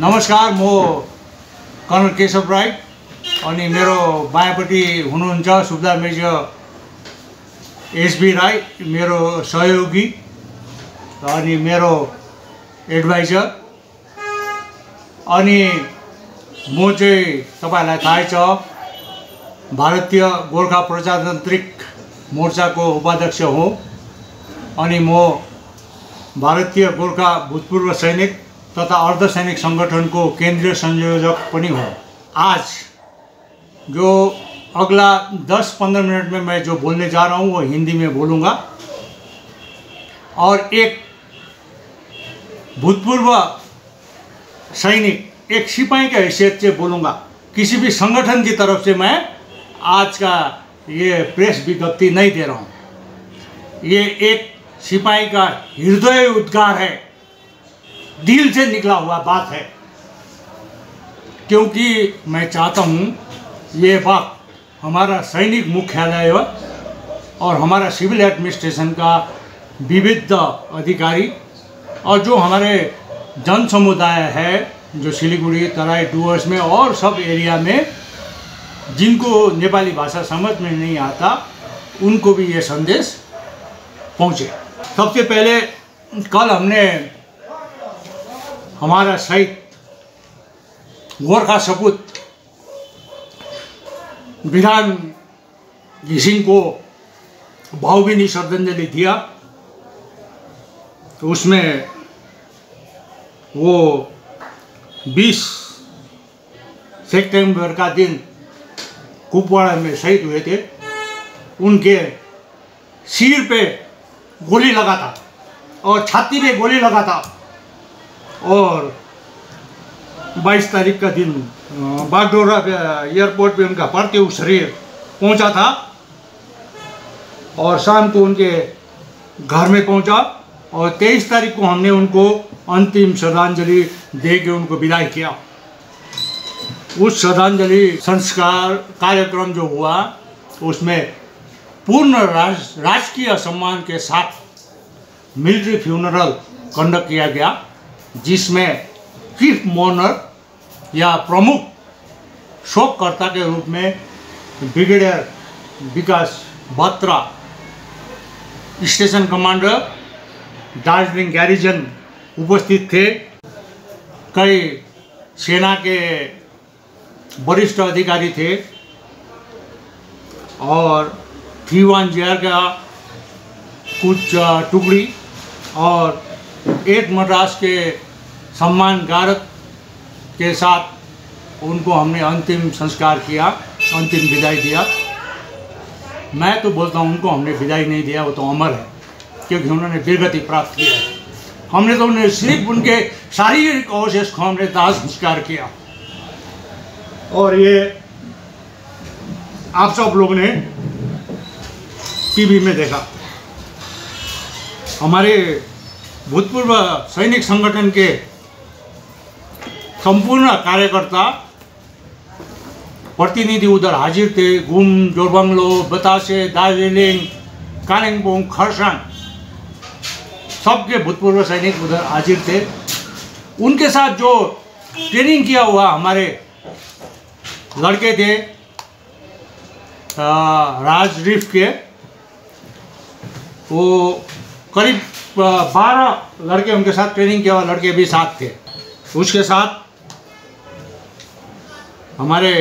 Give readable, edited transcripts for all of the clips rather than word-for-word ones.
नमस्कार, म कर्नल केशव राई अनि मेरो बायाँपट्टि हुनुहुन्छ सुब्दा मेजर एसबी राई, मेरो सहयोगी अनि मेरो एडभाइजर। अनि म चाहिँ तपाईलाई थाहै छ, भारतीय गोर्खा प्रजातान्त्रिक मोर्चाको उपाध्यक्ष हुँ अनि म भारतीय गोर्खा भूतपूर्व सैनिक तथा अर्धसैनिक संगठन को केंद्रीय संयोजक पनि हूँ। आज जो अगला 10-15 मिनट में मैं जो बोलने जा रहा हूँ वो हिंदी में बोलूँगा और एक भूतपूर्व सैनिक, एक सिपाही के हैसियत से बोलूँगा। किसी भी संगठन की तरफ से मैं आज का ये प्रेस विज्ञप्ति नहीं दे रहा हूँ। ये एक सिपाही का हृदय उद्गार है, दिल से निकला हुआ बात है, क्योंकि मैं चाहता हूँ ये बात हमारा सैनिक मुख्यालय और हमारा सिविल एडमिनिस्ट्रेशन का विविध अधिकारी और जो हमारे जन समुदाय है, जो सिलीगुड़ी, तराई, डुवर्स में और सब एरिया में जिनको नेपाली भाषा समझ में नहीं आता, उनको भी ये संदेश पहुँचे। सबसे पहले कल हमने हमारा शहीद गोरखा सपूत विधान घिसिङ को भावभीनी श्रद्धांजलि दिया। तो उसमें वो 20 सितंबर का दिन कुपवाड़ा में शहीद हुए थे। उनके सिर पे गोली लगा था और छाती पे गोली लगा था और 22 तारीख का दिन बागडोगरा एयरपोर्ट पे उनका पार्थिव शरीर पहुंचा था और शाम को उनके घर में पहुंचा और 23 तारीख को हमने उनको अंतिम श्रद्धांजलि दे के उनको विदाई किया। उस श्रद्धांजलि संस्कार कार्यक्रम जो हुआ उसमें पूर्ण राजकीय सम्मान के साथ मिलिट्री फ्यूनरल कंडक्ट किया गया, जिसमें चीफ मोर्नर या प्रमुख शोककर्ता के रूप में brigadier Vikas Batra, station commander Darjeeling garrison उपस्थित थे। कई सेना के वरिष्ठ अधिकारी थे और 310 का कुछ टुकड़ी और 8 मद्रास के सम्मान गारक के साथ उनको हमने अंतिम संस्कार किया, अंतिम विदाई दिया। मैं तो बोलता हूँ उनको हमने विदाई नहीं दिया, वो तो अमर है, क्योंकि उन्होंने वीरगति प्राप्त किया है। हमने तो उन्हें सिर्फ उनके शारीरिक अवशेष को हमने दाह संस्कार किया। और ये आप सब लोग ने टीवी में देखा। हमारे भूतपूर्व सैनिक संगठन के संपूर्ण कार्यकर्ता प्रतिनिधि उधर हाजिर थे। घुम, जोरबंगलो, बतासे, दार्जिलिंग, कालिम्पोङ, खरसाङ, सबके भूतपूर्व सैनिक उधर हाजिर थे। उनके साथ जो ट्रेनिंग किया हुआ हमारे लड़के थे राजरीफ के, वो करीब 12 लड़के उनके साथ ट्रेनिंग किया हुआ लड़के भी साथ थे। उसके साथ हमारे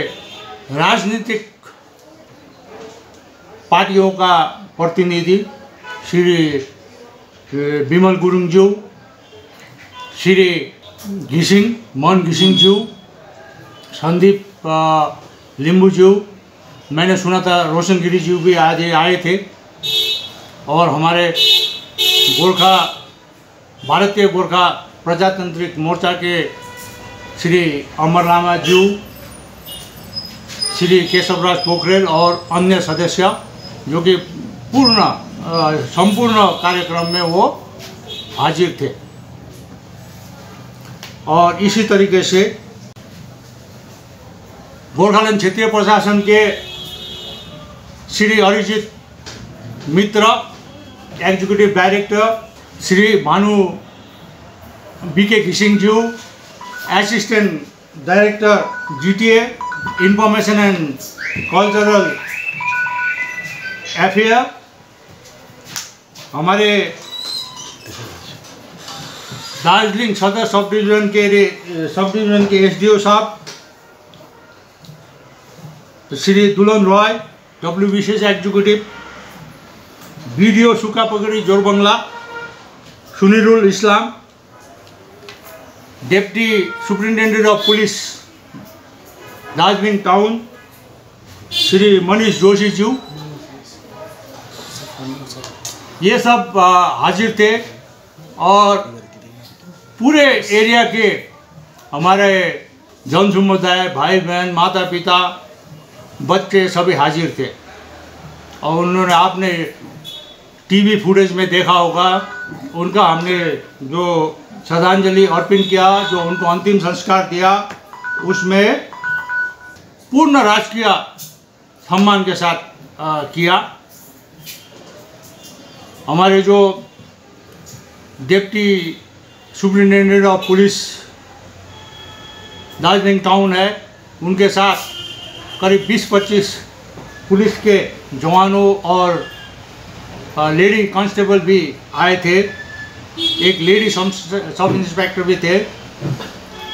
राजनीतिक पार्टियों का प्रतिनिधि श्री विमल गुरुङज्यू, श्री घिसिङ, मन घिसिङज्यू, संदीप लिम्बूज्यू, मैंने सुना था रोशन गिरीज्यू भी आज आए थे। और हमारे गोरखा, भारतीय गोरखा प्रजातांत्रिक मोर्चा के श्री अमर लामा ज्यू, श्री केशवराज पोखरेल और अन्य सदस्य, जो कि संपूर्ण कार्यक्रम में वो हाजिर थे। और इसी तरीके से गोरखालैंड क्षेत्रीय प्रशासन के Shri Arijit Mitra, executive director, Shri Bhanu BK घिसिङज्यू, assistant director GTA information and cultural affair, हमारे दार्जिलिंग सदर सब डिवीजन के SDO साहब Shri Dulan Roy WBCS executive, BDO Sukhiapokhri Jorebunglow Sunirul Islam, deputy superintendent of police Darjeeling town Shri Manish Joshi ji, ये सब हाजिर थे। और पूरे एरिया के हमारे जन समुदाय, भाई बहन, माता पिता, बच्चे सभी हाजिर थे। और उन्होंने, आपने टीवी फुटेज में देखा होगा, उनका हमने जो श्रद्धांजलि अर्पित किया, जो उनको अंतिम संस्कार दिया, उसमें पूर्ण राजकीय सम्मान के साथ किया। हमारे जो deputy superintendent of police Darjeeling town है, उनके साथ करीब 20-25 पुलिस के जवानों और लेडी कांस्टेबल भी आए थे, एक लेडी सब इंस्पेक्टर भी थे।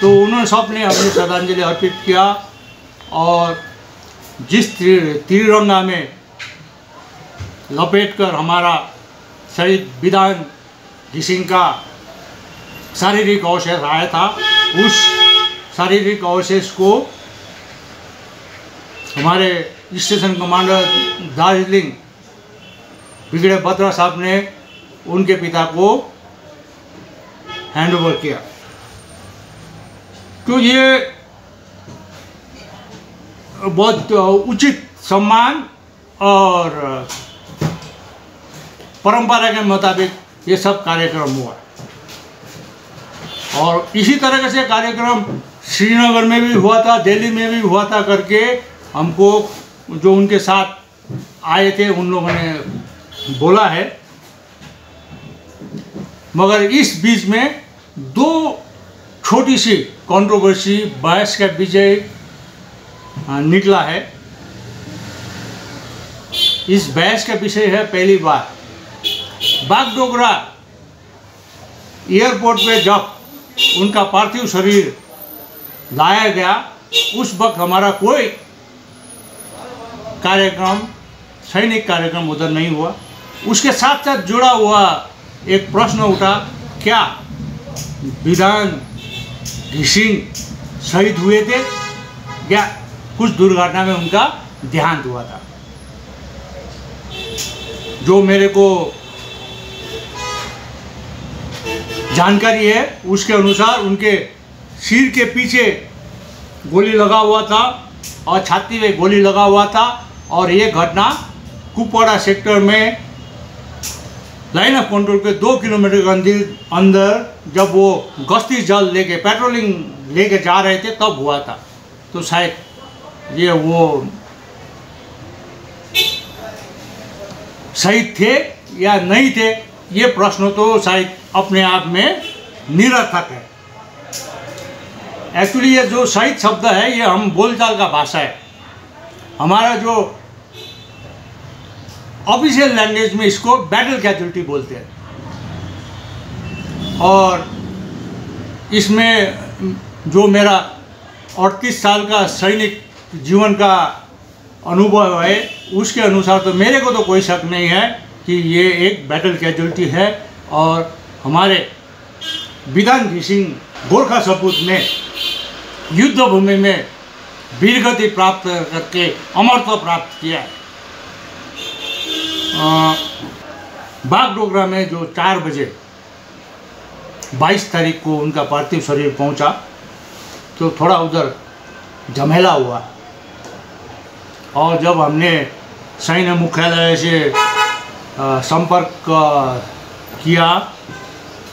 तो उन्होंने सबने अपनी श्रद्धांजलि अर्पित किया। और जिस त्रिरंगा में लपेटकर हमारा शहीद विधान घिसिंग का शारीरिक अवशेष आया था, उस शारीरिक अवशेष को हमारे स्टेशन कमांडर दार्जिलिंग बिगड़े बत्रा साहब ने उनके पिता को हैंडओवर किया। तो ये बहुत उचित सम्मान और परंपरा के मुताबिक ये सब कार्यक्रम हुआ। और इसी तरह से कार्यक्रम श्रीनगर में भी हुआ था, दिल्ली में भी हुआ था करके हमको जो उनके साथ आए थे उन लोगों ने बोला है। मगर इस बीच में दो छोटी सी कंट्रोवर्सी, बहस का विजय निकला है। इस बहस का विषय है, पहली बार बागडोगरा एयरपोर्ट पे जब उनका पार्थिव शरीर लाया गया, उस वक्त हमारा कोई कार्यक्रम, सैनिक कार्यक्रम उधर नहीं हुआ। उसके साथ साथ जुड़ा हुआ एक प्रश्न उठा, क्या विधान घिसिंग शहीद हुए थे या कुछ दुर्घटना में उनका देहांत हुआ था? जो मेरे को जानकारी है उसके अनुसार उनके सिर के पीछे गोली लगा हुआ था और छाती में गोली लगा हुआ था। और ये घटना कुपवाड़ा सेक्टर में लाइन ऑफ कंट्रोल के 2 किलोमीटर के अंदर जब वो गश्ती जल लेके, पेट्रोलिंग लेके जा रहे थे तब हुआ था। तो शायद ये वो शहीद थे या नहीं थे, ये प्रश्न तो शायद अपने आप में निरर्थक है। एक्चुअली ये जो शहीद शब्द है ये हम बोलचाल का भाषा है। हमारा जो ऑफिशियल लैंग्वेज में इसको बैटल कैजुअल्टी बोलते हैं। और इसमें जो मेरा 38 साल का सैनिक जीवन का अनुभव है उसके अनुसार तो मेरे को तो कोई शक नहीं है कि ये एक बैटल कैजुअल्टी है। और हमारे विधान घिसिंग गोरखा सपूत में युद्ध भूमि में वीरगति प्राप्त करके अमरत्व प्राप्त किया है। बागडोगरा में जो 4 बजे 22 तारीख को उनका पार्थिव शरीर पहुंचा तो थोड़ा उधर झमेला हुआ। और जब हमने सैन्य मुख्यालय से संपर्क किया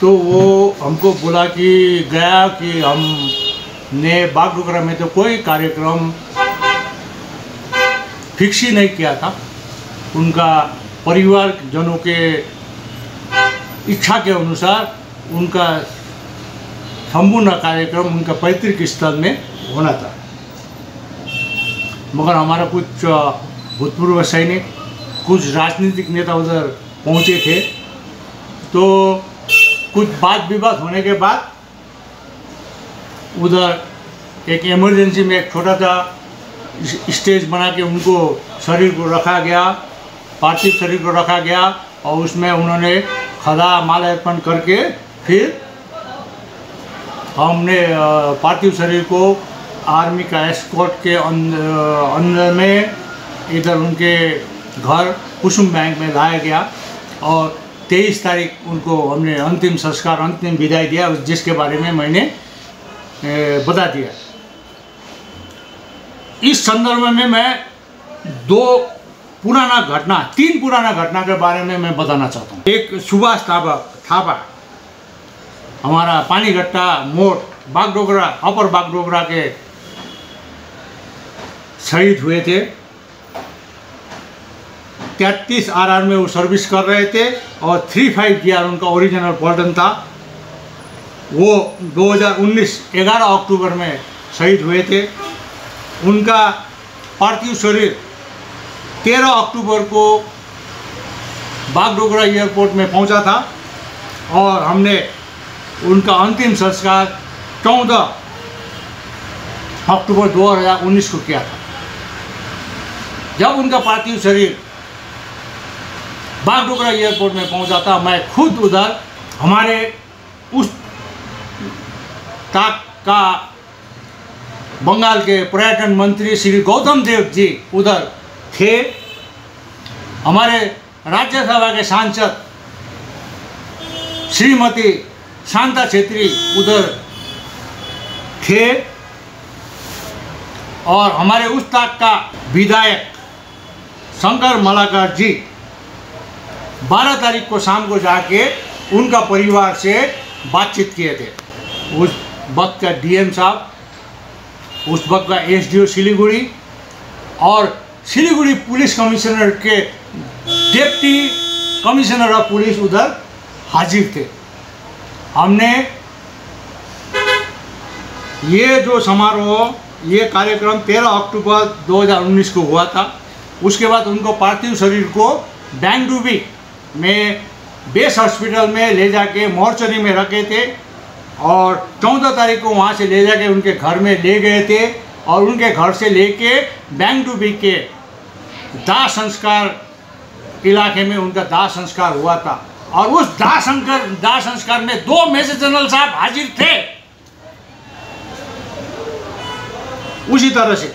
तो वो हमको बोला कि गया कि हमने बागडोगरा में तो कोई कार्यक्रम फिक्स ही नहीं किया था। उनका परिवार जनों के इच्छा के अनुसार उनका संपूर्ण कार्यक्रम उनका पैतृक स्थल में होना था, मगर हमारा कुछ भूतपूर्व सैनिक, कुछ राजनीतिक नेता उधर पहुंचे थे, तो कुछ वाद विवाद होने के बाद उधर एक इमरजेंसी में एक छोटा सा स्टेज बना के उनको शरीर को रखा गया, पार्थिव शरीर को रखा गया, और उसमें उन्होंने खदा माल्यार्पण करके फिर हमने पार्थिव शरीर को आर्मी का एस्कॉर्ट के अंदर में इधर उनके घर कुसुम बैंक में लाया गया, और 23 तारीख उनको हमने अंतिम संस्कार, अंतिम विदाई दिया, जिसके बारे में मैंने बता दिया। इस संदर्भ में मैं तीन पुराना घटना के बारे में मैं बताना चाहता हूँ। एक सुभाष थापा हमारा पानीघट्टा मोड़ बागडोगरा, अपर बागडोगरा के शहीद हुए थे। 33 RR में वो सर्विस कर रहे थे, और 35 GR उनका ओरिजिनल पॉल्टन था। वो 2019 11 अक्टूबर में शहीद हुए थे। उनका पार्थिव शरीर 13 अक्टूबर को बागडोगरा एयरपोर्ट में पहुंचा था, और हमने उनका अंतिम संस्कार 14 अक्टूबर 2019 को किया था। जब उनका पार्थिव शरीर बागडोगरा एयरपोर्ट में पहुंचा था, मैं खुद उधर, हमारे उस तक का बंगाल के पर्यटन मंत्री श्री गौतम देव जी उधर थे, हमारे राज्यसभा के सांसद श्रीमती शांता छेत्री उधर थे, और हमारे उस तक का विधायक शंकर मलाकर जी 12 तारीख को शाम को जाके उनका परिवार से बातचीत किए थे। उस वक्त का DM साहब, उस वक्त का SDO सिलीगुड़ी, और सिलीगुड़ी पुलिस कमिश्नर के डिप्टी कमिश्नर ऑफ पुलिस उधर हाजिर थे। हमने ये जो समारोह, ये कार्यक्रम 13 अक्टूबर 2019 को हुआ था। उसके बाद उनको पार्थिव शरीर को बेंगडुबी में बेस हॉस्पिटल में ले जाके मोर्चरी में रखे थे, और 14 तारीख को वहाँ से ले जाके उनके घर में ले गए थे, और उनके घर से लेके बेंगडुबी के दाह संस्कार इलाके में उनका दाह संस्कार हुआ था। और उस दाह संस्कार में 2 मेजर जनरल साहब हाजिर थे। उसी तरह से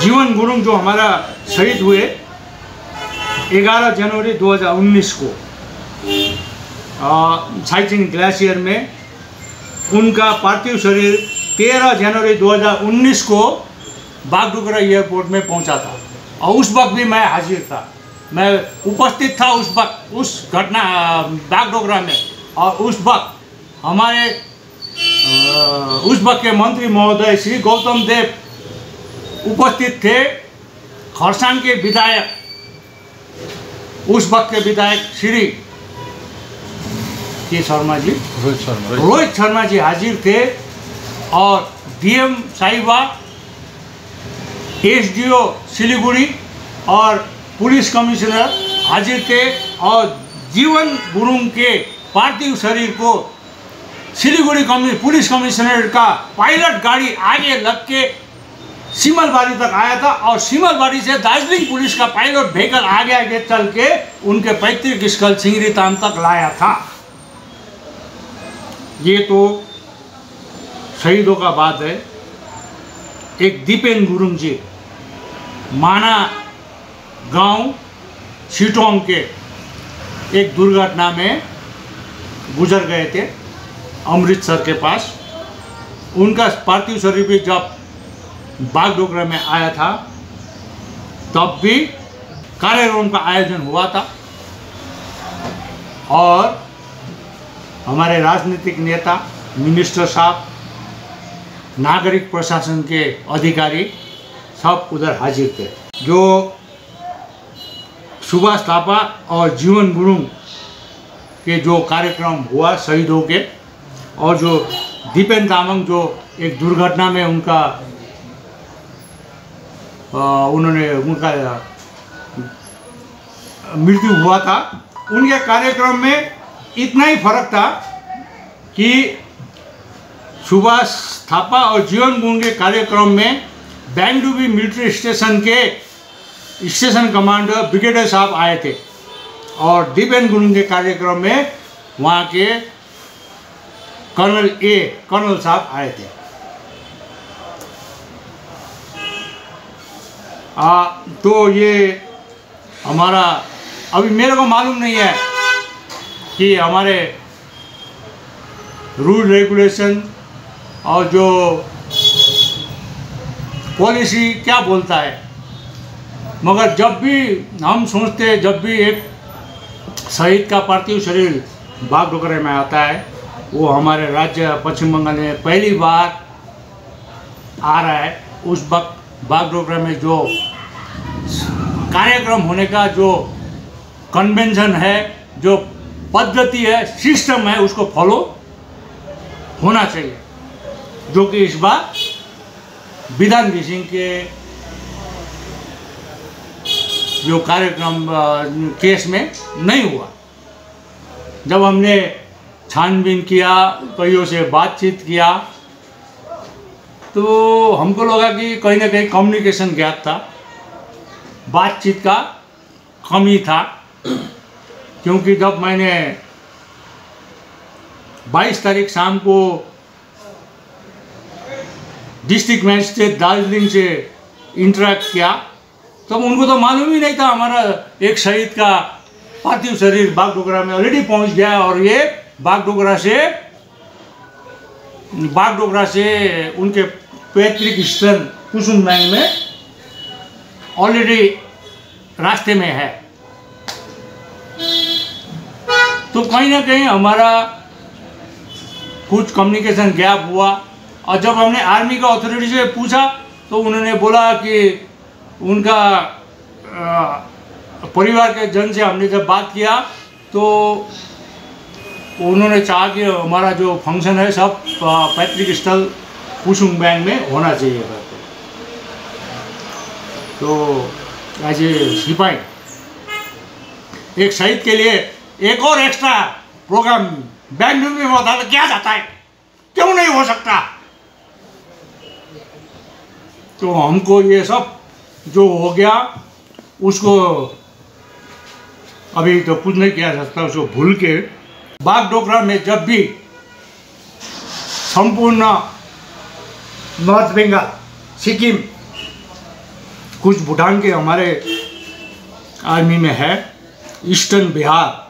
जीवन गुरुंग जो हमारा शहीद हुए 11 जनवरी 2019 को साइचिंग ग्लेशियर में, उनका पार्थिव शरीर 13 जनवरी 2019 को बागडोगरा एयरपोर्ट में पहुंचा था, और उस वक्त भी मैं हाजिर था, मैं उपस्थित था उस वक्त उस घटना बागडोगरा में। और उस वक्त हमारे उस वक्त के मंत्री महोदय श्री गौतम देव उपस्थित थे। खरसाङ के विधायक, उस वक्त के विधायक श्री रोहित शर्मा जी हाजिर थे, और DM साहिबा, SDO सिलीगुड़ी और पुलिस कमिश्नर हाजिर थे। और जीवन गुरुंग के पार्थिव शरीर को सिलीगुड़ी पुलिस कमिश्नर का पायलट गाड़ी आगे लग के सिमलबाड़ी तक आया था, और सिमलबाड़ी से दार्जिलिंग पुलिस का पायलट व्हीकल आगे चल के उनके पैतृक स्थल सिंगरीताम तक लाया था। ये तो शहीदों का बात है। एक दीपेन गुरुंग जी माना गांव शिटोंग के एक दुर्घटना में गुजर गए थे अमृतसर के पास। उनका पार्थिव शरीर भी जब बागडोगरा में आया था, तब भी कार्यक्रम का आयोजन हुआ था, और हमारे राजनीतिक नेता, मिनिस्टर साहब, नागरिक प्रशासन के अधिकारी सब उधर हाजिर थे। जो सुभाष थापा और जीवन गुरुंग के जो कार्यक्रम हुआ शहीदों के, और जो दीपेन तामाङ जो एक दुर्घटना में उनका मृत्यु हुआ था, उनके कार्यक्रम में इतना ही फर्क था कि सुभाष थापा और जीवन गुरुङ के कार्यक्रम में बैंगडुबी मिलिट्री स्टेशन के स्टेशन कमांडर ब्रिगेडियर साहब आए थे और दीपेन गुरुङ के कार्यक्रम में वहाँ के कर्नल साहब आए थे। तो ये हमारा, अभी मेरे को मालूम नहीं है कि हमारे रूल रेगुलेशन और जो पॉलिसी क्या बोलता है, मगर जब भी हम सोचते हैं, जब भी एक शहीद का पार्थिव शरीर बागडोगरा में आता है, वो हमारे राज्य पश्चिम बंगाल में पहली बार आ रहा है, उस वक्त बागडोगरा में जो कार्यक्रम होने का जो कन्वेंशन है, जो पद्धति है, सिस्टम है, उसको फॉलो होना चाहिए, जो कि इस बार विधान सिंह के जो कार्यक्रम केस में नहीं हुआ। जब हमने छानबीन किया, कईयों से बातचीत किया, तो हमको लगा कि कहीं ना कहीं कम्युनिकेशन गैप था, बातचीत का कमी था, क्योंकि जब मैंने 22 तारीख शाम को डिस्ट्रिक्ट मैजिस्ट्रेट दार्जिलिंग से इंटरेक्ट किया, तब उनको तो मालूम ही नहीं था हमारा एक शहीद का पार्थिव शरीर बागडोगरा में ऑलरेडी पहुंच गया और ये बागडोगरा से उनके पैतृक स्थल कुसुमबैंग में ऑलरेडी रास्ते में है। तो कहीं ना कहीं हमारा कुछ कम्युनिकेशन गैप हुआ और जब हमने आर्मी का अथॉरिटी से पूछा तो उन्होंने बोला कि उनका परिवार के जन से हमने जब बात किया तो उन्होंने चाहा कि हमारा जो फंक्शन है सब पैतृक स्थल कुसुमबैंग में होना चाहिए। तो एज ए सिपाही एक शहीद के लिए एक और एक्स्ट्रा प्रोग्राम बैंगडुबी में होता तो क्या जाता है, क्यों नहीं हो सकता? तो हमको ये सब जो हो गया उसको अभी तो कुछ नहीं किया जा सकता, उसको भूल के बागडोगरा में जब भी संपूर्ण नॉर्थ बंगाल, सिक्किम, कुछ भूटान के हमारे आर्मी में है, ईस्टर्न बिहार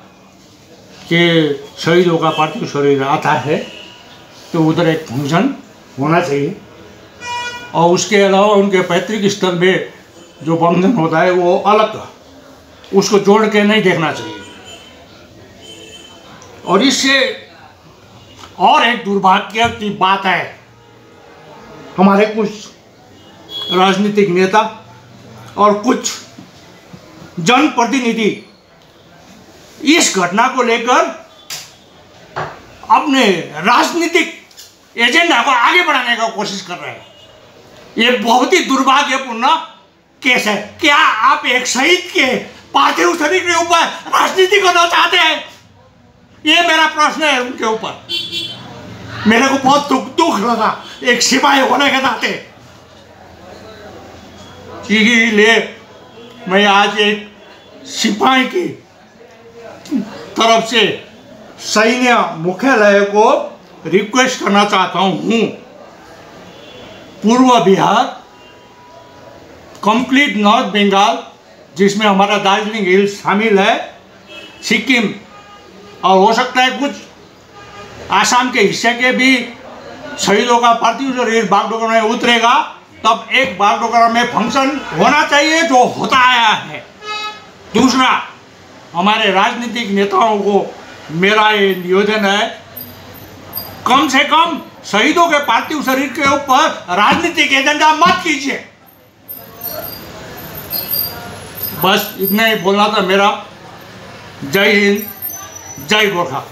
के शहीदों का पार्थिव शरीर आता है तो उधर एक फंक्शन होना चाहिए और उसके अलावा उनके पैतृक स्थल में जो फंक्शन होता है वो अलग, उसको जोड़ के नहीं देखना चाहिए। और इससे और एक दुर्भाग्य की बात है, हमारे कुछ राजनीतिक नेता और कुछ जनप्रतिनिधि इस घटना को लेकर अपने राजनीतिक एजेंडा को आगे बढ़ाने का कोशिश कर रहे हैं। ये बहुत ही दुर्भाग्यपूर्ण केस है। क्या आप एक शहीद के पार्थिव शरीर के ऊपर राजनीति करना चाहते हैं? ये मेरा प्रश्न है उनके ऊपर। मेरे को बहुत दुख लगा एक सिपाही होने के नाते, इसलिए मैं आज एक सिपाही की तरफ से सैन्य मुख्यालय को रिक्वेस्ट करना चाहता हूँ, पूर्व बिहार, कंप्लीट नॉर्थ बंगाल जिसमें हमारा दार्जिलिंग हिल्स शामिल है, सिक्किम और हो सकता है कुछ आसाम के हिस्से के भी शहीदों का पार्थिव शरीर बागडोगरा में उतरेगा, तब एक बागडोगरा में फंक्शन होना चाहिए जो होता आया है। दूसरा, हमारे राजनीतिक नेताओं को मेरा ये निवेदन है, कम से कम शहीदों के पार्थिव शरीर के ऊपर राजनीतिक एजेंडा मत कीजिए। बस इतना ही बोलना था मेरा। जय हिंद, जय गोरखा।